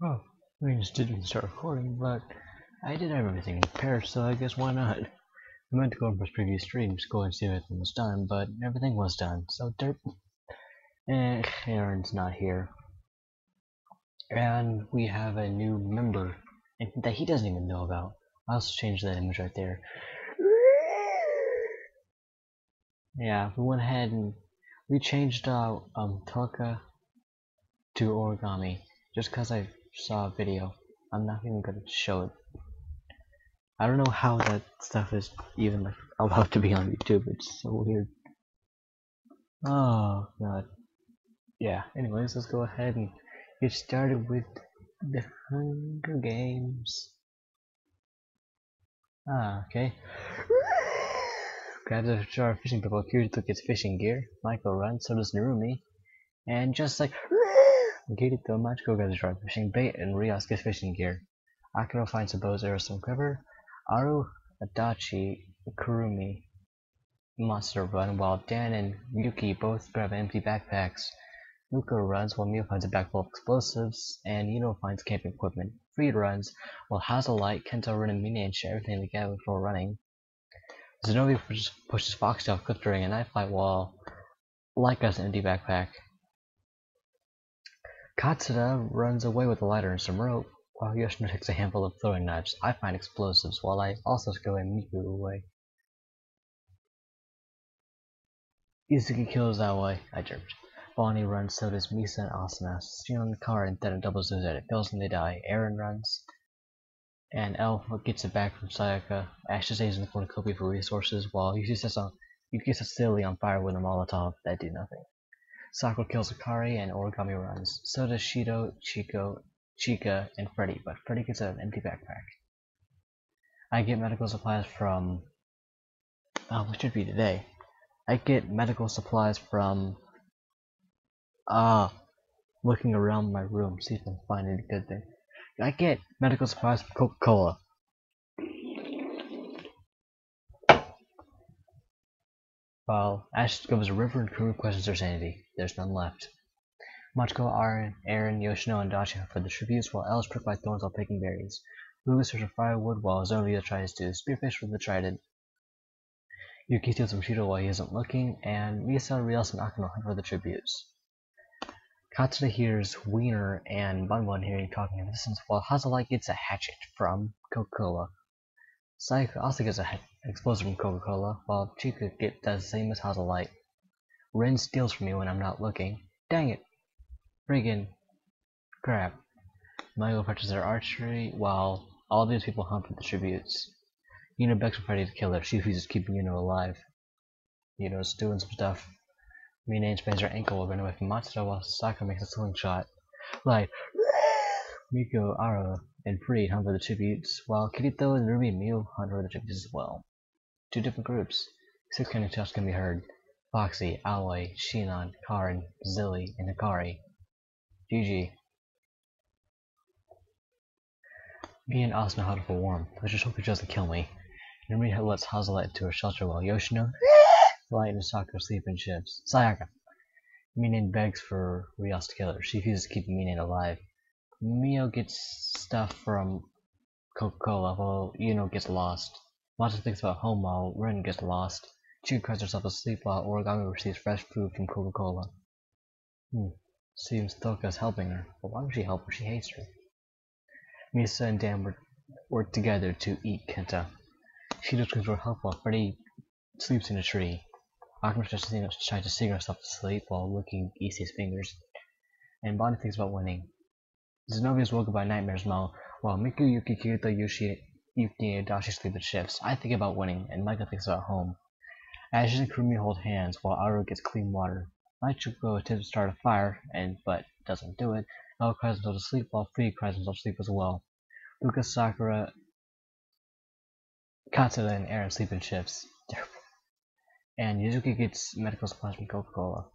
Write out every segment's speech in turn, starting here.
Oh, we just didn't start recording, but I did everything prepared, so I guess why not? I meant to go over his previous streams, go and see if everything was done, but everything was done, so derp. Aaron's not here. And we have a new member that he doesn't even know about. I also changed that image right there. Yeah, we went ahead and we changed Toka to origami just because I saw a video. I'm not even gonna show it. I don't know how that stuff is even like allowed to be on YouTube. It's so weird. Oh god. Yeah. Anyways, let's go ahead and get started with the Hunger Games. Okay. Grabs a jar of fishing pebble. Kirito gets fishing gear. Michael runs, so does Narumi. And just like Kirito, Machiko grabs a jar of fishing bait, and Rios gets fishing gear. Akira finds a bow's arrow some quiver. Aru, Adachi, Kurumi, Monster run while Dan and Yuki both grab empty backpacks. Luca runs while Mio finds a bag full of explosives, and Yuno finds camping equipment. Freed runs while Hazelight, Kento, Rin, and Mina share everything together before running. Zenobia pushes Foxtail, Cliff during a knife fight while Light has an empty backpack. Katsuda runs away with a lighter and some rope, while Yoshino takes a handful of throwing knives. I find explosives, while I also go and Miku away. Yuzuki kills that way. I jerked. Bonnie runs, so does Misa and Asuna. Steal in the car and then a double suicide. It fails and they die. Aaron runs, and Elf gets it back from Sayaka. Ash stays in the cornucopia for resources, while Yuki sets Silly on fire with a Molotov. That did nothing. Sakura kills Akari, and Origami runs. So does Shido, Chico, Chika, and Freddy, but Freddy gets an empty backpack. I get medical supplies from... what should be today? I get medical supplies from... looking around my room, see if I can find any good thing. I get medical supplies from Coca-Cola. While Ash discovers a river and Kuru questions their sanity. There's none left. Machiko, Aaron, Yoshino, and Dachi hunt for the tributes, while Elle is pricked by thorns while picking berries. Luga searches for firewood, while Zovia tries to spearfish with the trident. Yuki steals from Shido while he isn't looking, and Misa, Rios, and Akano hunt for the tributes. Katsuda hears Wiener and Bunbun hearing talking in the distance, while Hazelight gets a hatchet from Coca-Cola. Sayaka also gets an explosive from Coca-Cola, while Chika does the same as Hazelight. Rin steals from me when I'm not looking. Dang it! Friggin' crap. Michael practices her archery, while all these people hunt for the tributes. Yuno begs for Freddy to kill her. She refuses, keeping Yuno alive. Yuno's doing some stuff. Mina sprains her ankle while running away from Matsuda, while Sakura makes a slingshot. Like, Miko, Ara, and Freed hunt for the tributes, while Kirito and Ruby and Mew hunt for the tributes as well. Two different groups. 6 counting shots can be heard. Foxy, Aoi, Shinon, Karin, Zilly, and Hikari. GG. Me and Asuna huddle for warmth. Let's just hope he doesn't kill me. Narumi lets Hazelight into her shelter while Yoshino, Light, and Sakura sleep in shifts. Sayaka. Minen begs for Rios to kill her. She refuses to keep Minen alive. Mio gets stuff from Coca-Cola while Yuno gets lost. Matsuda thinks about home while Ren gets lost. Chika cries herself asleep while Origami receives fresh food from Coca-Cola. Seems Toka's helping her, but why would she help her? She hates her. Misa and Dan work together to eat Kenta. Shido screams for help while Freddy sleeps in a tree. Akira tries to sing herself to sleep while licking Isai's fingers. And Bonnie thinks about winning. Zenobia is woken by nightmares while Miku, Yuki, Kirito, Yuki, and Dashi sleep in shifts. I think about winning, and Micah thinks about home. Ashes and Kurumi hold hands while Aru gets clean water. Maichuko attempts to start a fire, but doesn't do it. Elle cries himself to sleep while Free cries himself to sleep as well. Lucas, Sakura, Katsuda, and Aaron sleep in shifts. And Yuzuki gets medical supplies from Coca-Cola.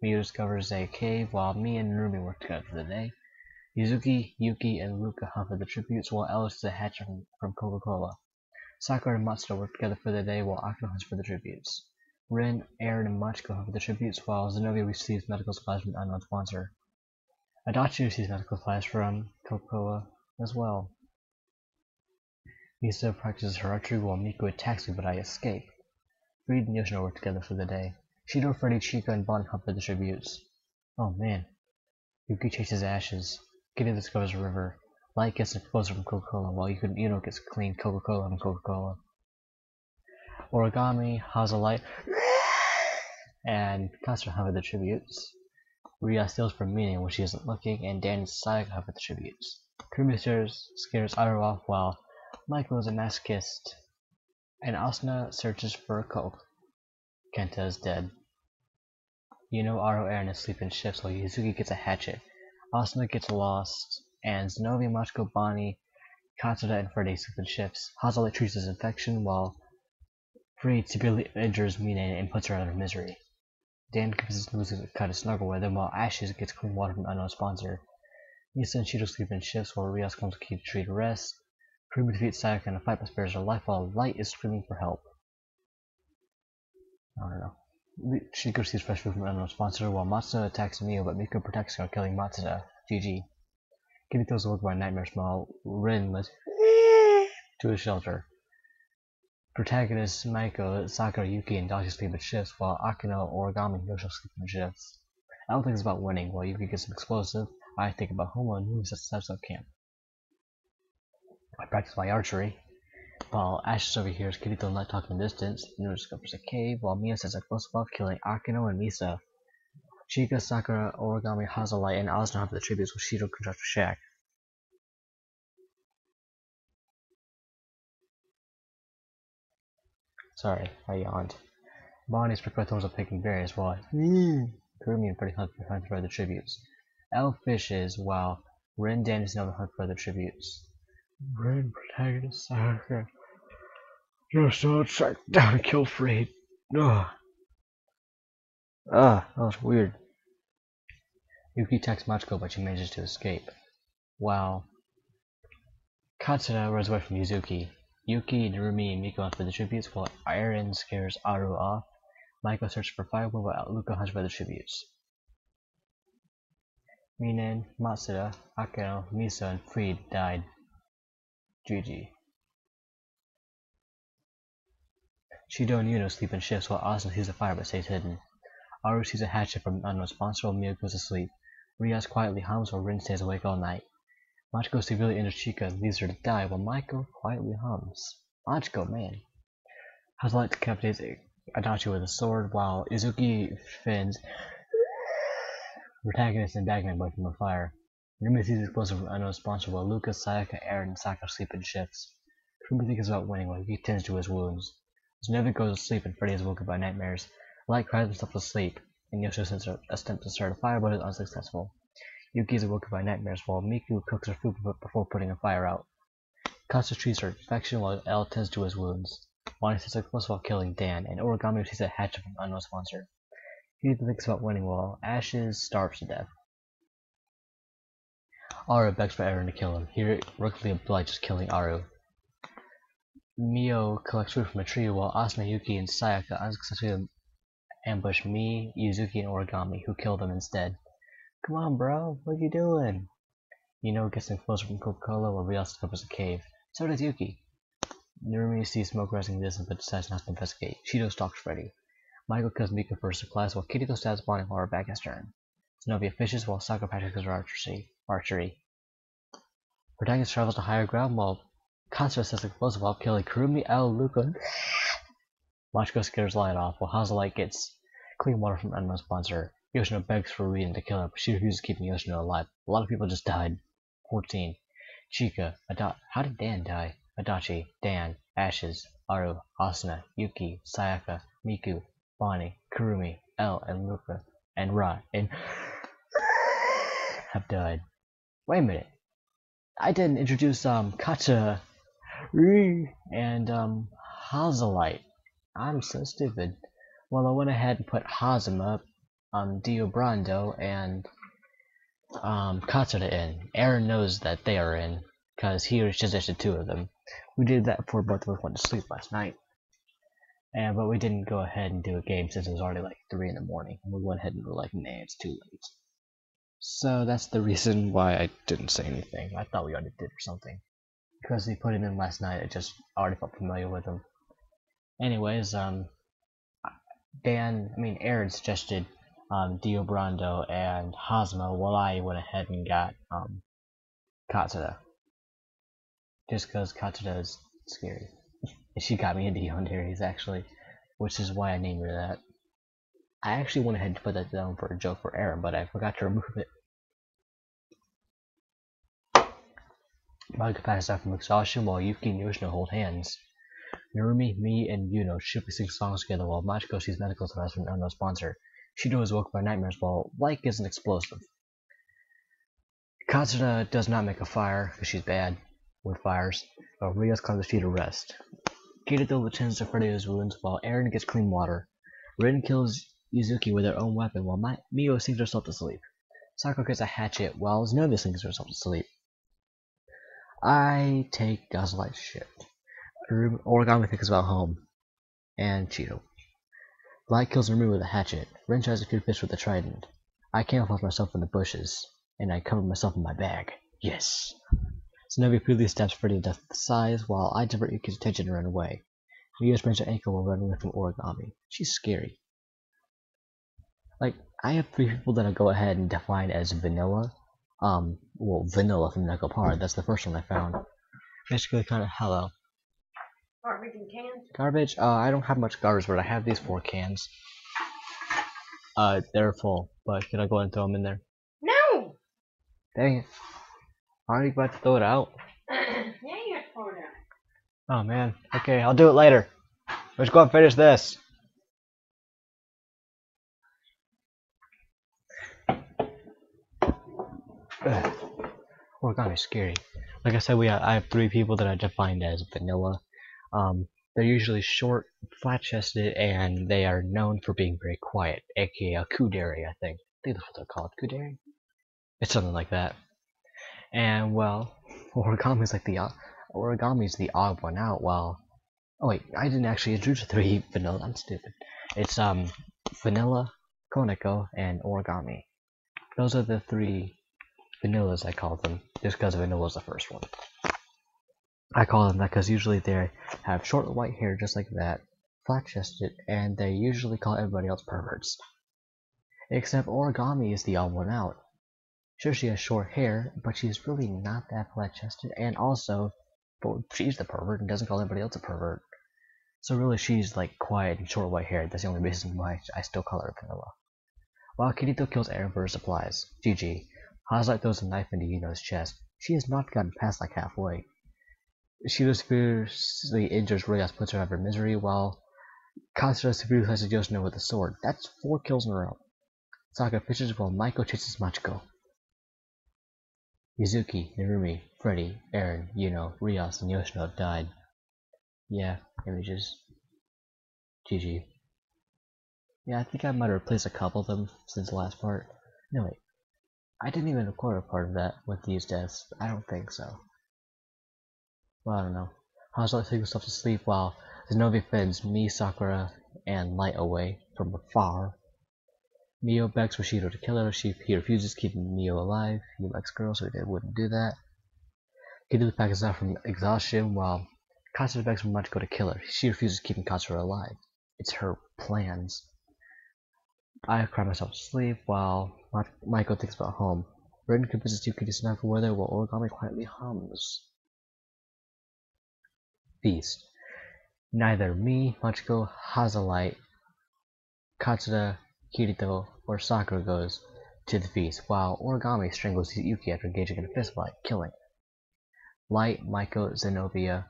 Miyu discovers a cave while me and Narumi work together for the day. Yuzuki, Yuki, and Luca hunt for the tributes while Alice is a hatchet from Coca-Cola. Sakura and Matsuda work together for the day while Akira hunts for the tributes. Rin, Aaron, and Machiko hunt for the tributes while Zenobia receives medical supplies from the unknown sponsor. Adachi receives medical supplies from Coca-Cola as well. Misa practices her archery while Miku attacks me, but I escape. Freed and Yoshino work together for the day. Shido, Freddy, Chica, and Bon hunt for the tributes. Oh man. Yuki chases Ashes. Kitty discovers a river. Light gets explosive from Coca-Cola, while Yuno gets clean Coca-Cola from Coca-Cola. Origami, Hazalight, and Katsura hunt for the tributes. Ria steals from Mina when she isn't looking, and Dan and Sayaka hunt for the tributes. Kurumi scares Aru off while Michael is a masochist, and Asuna searches for a Coke. Kenta is dead. Aru, Eren is asleep in shifts while Yuzuki gets a hatchet. Asuna gets lost, and Zenobia, Machiko, Bonnie, Katsura, and Freddy sleep in shifts. Hazalight treats his infection while Freed severely injures Mina and puts her out of misery. Dan convinces Lucy to cut a snuggle with him while Ashes gets clean water from an unknown sponsor. Misa and Shido sleep in shifts while Rias comes to keep Tree to rest. Kurumi defeats Sayaka in a fight but spares her life while Light is screaming for help. I don't know. Shiko sees fresh food from an unknown sponsor while Matsuda attacks Mio, but Miko protects her, killing Matsuda. GG. Kitty throws a look by Nightmare while Rin lets to his shelter. Protagonists Maiko, Sakura, Yuki, and Dashi sleep in shifts, while Akino, Origami, and Yoshio sleep in shifts. I don't think it's about winning. While Yuki gets an explosive, I think about Homo and moves at Setsup camp. I practice my archery. While Ashes overhears Kirito and Light talking in the distance, Inu discovers a cave, while Mia sets explosive off, killing Akino and Misa. Chika, Sakura, Origami, Hazalight, and Asuna hunt for the tributes while Shido constructs a shack. Sorry, I yawned. Bonnie's pricked by thorns of picking berries while Kurumi and Freddy hunt for other tributes. Elle fishes while Rin, Dan, and Zenobia hunt for other tributes. Rin, protagonist Sakura, Yoshino track down and kill Freed. That was weird. Yuki attacks Machiko, but she manages to escape. While Katsura runs away from Yuzuki. Yuki, Narumi, and Miko hunt for the tributes, while Eren scares Aru off. Maiko searches for firewood, while Luca hunts for the tributes. Minen, Matsuda, Akeno, Misa, and Freed died. GG. Shido and Yuno sleep in shifts while Asuna sees a fire but stays hidden. Aru sees a hatchet from an unknown sponsor while Mio goes to sleep. Rias quietly hums while Rin stays awake all night. Machiko severely injures Chika and leaves her to die while Maiko quietly hums. Machiko, man. Hazalight decapitates Adachi with a sword while Izuki fends protagonist and Bagman both from a fire. Rumi sees explosive from an unknown sponsor while Lucas, Sayaka, Eren, and Sakura sleep in shifts. Rumi thinks about winning while he tends to his wounds. Zenobia goes to sleep and Freddy is woken by nightmares. Light cries himself to sleep, and Yoshio attempts to start a fire but is unsuccessful. Yuki is awoken by nightmares while Miku cooks her food before putting a fire out. Katsu treats her infection while L tends to his wounds. Bonnie sets explosive while killing Dan, and Origami sees a hatchet from an unknown sponsor. He thinks about winning while Ashes starves to death. Aru begs for Eren to kill him. He recklessly obliges killing Aru. Mio collects food from a tree while Asuna, Yuki, and Sayaka unsuccessfully ambush me, Yuzuki, and Origami, who kill them instead. Come on, bro, what you doing? Gets an explosive from Coca-Cola while Rias discovers a cave. So does Yuki. Narumi sees smoke rising in the distance but decides not to investigate. Shido stalks Freddy. Michael kills Mika for supplies while Kirito stabs Bonnie while her back has turned. Zenobia fishes while Sakura practices her archery. Protagonist travels to higher ground while Katsura sets explosive while killing Kurumi, L, Luca. Machiko scares Light off while Hazalight gets clean water from an unknown sponsor. Yoshino begs for Riden to kill her, but she refuses keeping Yoshino alive. A lot of people just died. 14. Chika, how did Dan die? Adachi, Dan, Ashes, Aru, Asuna, Yuki, Sayaka, Miku, Bonnie, Kurumi, L, and Luca, and Ra, and have died. Wait a minute. I didn't introduce Katsura and Hazalight. I'm so stupid. Well, I went ahead and put Hazama, Dio Brando, and Katsura in. Eren knows that they are in, because he suggested 2 of them. We did that before both of us went to sleep last night. But we didn't go ahead and do a game since it was already like 3 in the morning. We went ahead and were like, nah, it's too late. So that's the reason why I didn't say anything. I thought we already did or something. Because we put him in last night, I just already felt familiar with him. Anyways, Aaron suggested Dio Brando and Hazma, while I went ahead and got Katsuda. Just because Katsuda is scary. And she got me into Yonderis, actually, which is why I named her that. I actually went ahead and put that down for a joke for Aaron, but I forgot to remove it. Mike passes out from exhaustion while Yuki and Yoshino hold hands. Narumi, me, and Yuno shipping sing songs together while Machiko sees medical supplies from an unknown sponsor. Shido is woken by nightmares while Like is an explosive. Katsuna does not make a fire because she's bad with fires, but Rios calls the to rest. Kirito attends to Freddy's wounds while Aaron gets clean water. Rin kills Yuzuki with her own weapon while Mio sings herself to sleep. Sakura gets a hatchet while Zenobia sings herself to sleep. I take Gazlight's shit. Origami thinks about home. And Cheeto. Light kills Narumi with a hatchet. Rin tries to feed fish with a trident. I camouflage myself in the bushes, and I cover myself in my bag. Yes! Zenobia repeatedly stabs Freddy to death with the size, while I divert Yuki's attention and run away. Mio sprains her ankle while running away from Origami. She's scary. Like, I have 3 people that I go ahead and define as vanilla. Vanilla from Knuckle Par. That's the first one I found. Basically, kind of hello. Garbage and cans? Garbage? I don't have much garbage, but I have these 4 cans. They're full, but can I go ahead and throw them in there? No! Dang it. Are you about to throw it out? Yeah, you have to throw it out. Oh man. Okay, I'll do it later. Let's go and finish this. Ugh. Origami's scary. Like I said, I have 3 people that I defined as vanilla. They're usually short, flat-chested, and they are known for being very quiet, aka a kudere, I think. I think that's what they're called, kudere? It's something like that. And, well, Origami's the odd one out, while... Oh wait, I didn't actually introduce the 3 vanilla, I'm stupid. It's, Vanilla, Koneko, and Origami. Those are the 3 vanillas, I call them, just because Vanilla's the first one. I call them that because usually they have short white hair just like that, flat-chested, and they usually call everybody else perverts. Except Origami is the odd one out. Sure, she has short hair, but she's really not that flat-chested, and also, she's the pervert and doesn't call anybody else a pervert. So really, she's like quiet and short white hair. That's the only reason why I still call her vanilla. While Kirito kills Aaron for her supplies, GG. Hazlight throws a knife into Yuno's chest. She has not gotten past like halfway. Shido severely injures Rios, puts her out of her misery, while Katsura severely slices Yoshino with a sword. That's 4 kills in a row. Sakura fishes while Maiko chases Machiko. Yuzuki, Narumi, Freddy, Aaron, Yuno, Rios, and Yoshino have died. Yeah, images. GG. Yeah, I think I might have replaced a couple of them since the last part. No wait. I didn't even record a part of that with these deaths. I don't think so. Well, I don't know. Hazlight takes herself to sleep while Zenobia fends me, Sakura, and Light away from afar. Mio begs for Shido to kill her. He refuses, keeping Mio alive. He likes girls, so he wouldn't do that. Kirito passes out from exhaustion while Katsura begs for Machiko to kill her. She refuses, keeping Katsura alive. It's her plans. I cry myself to sleep while Maiko thinks about home. Rin convinces Yuki to snuggle with her while Origami quietly hums. Feast. Neither me, Machiko, Hazalight, Katsura, Kirito, or Sakura goes to the feast, while Origami strangles Yuki after engaging in a fistfight, killing. Light, Maiko, Zenobia,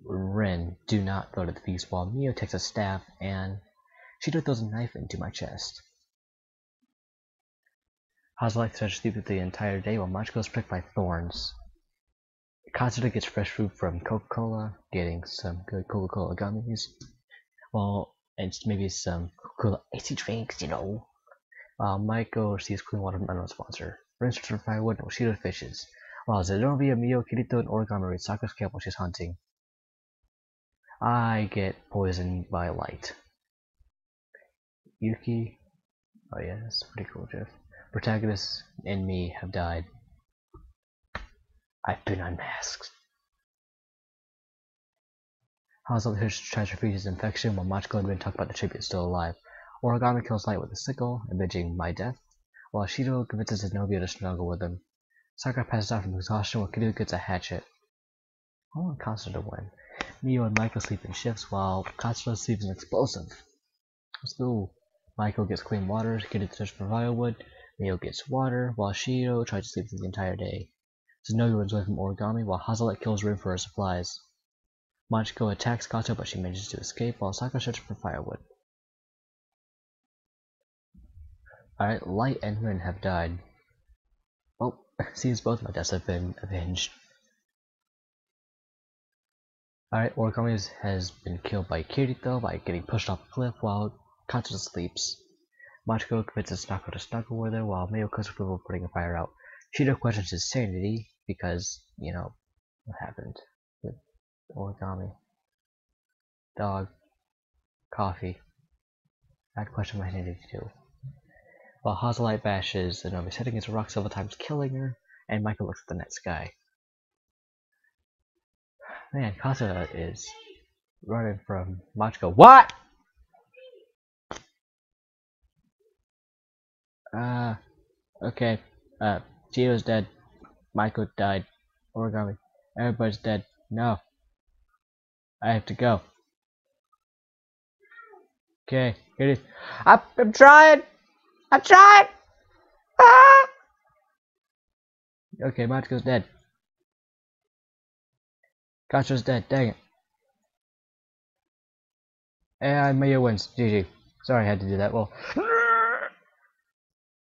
Rin do not go to the feast, while Mio takes a staff and Shido throws a knife into my chest. Hazalight tries to sleep through the entire day while Machiko is pricked by thorns. Katsura gets fresh fruit from Coca-Cola, getting some good Coca-Cola gummies. Well, and maybe some Coca-Cola icy drinks, you know. Maiko receives clean water from unknown sponsor. Rin searches for firewood and Shido fishes. While Zenobia, Mio, Kirito, and Origami read Sakura's camp while she's hunting. I get poisoned by light. Yuki. Oh yeah, that's pretty cool, Jeff. Protagonist and me have died. I've been unmasked. Hazel tries to defeat his infection while Machiko and Rin talk about the tribute still alive. Origami kills Light with a sickle, avenging my death, while Shido convinces Zenobia to snuggle with him. Sakura passes out from exhaustion while Kiryu gets a hatchet. I want Katsuta to win. Mio and Michael sleep in shifts while Katsuta sleeps in explosive. Let's go. Michael gets clean water, Kiryu searches for firewood, Mio gets water, while Shido tries to sleep the entire day. Zenobia runs away from Origami while Hazelet kills Rin for her supplies. Machiko attacks Kato, but she manages to escape while Sakura searches for firewood. Alright, Light and Rin have died. Well, seems both my deaths have been avenged. Alright, Origami has been killed by Kirito by getting pushed off a cliff while Kato sleeps. Machiko convinces Snako to snuggle with her while Mio cooks for putting a fire out. Shido questions his sanity because, you know, what happened with Origami. Dog. Coffee. I'd question my sanity too. While Hazelite bashes Zenobia head against a rock several times, killing her, and Michael looks at the night sky. Man, Katsuta is running from Machiko. What? Okay. Chiyo's dead. Michael died. Origami. Everybody's dead. No. I have to go. Okay, here it is. I'm trying! I'm trying! Ah! Okay, Machiko's dead. Katsura's dead, dang it. And Mio wins. GG. Sorry I had to do that. Well,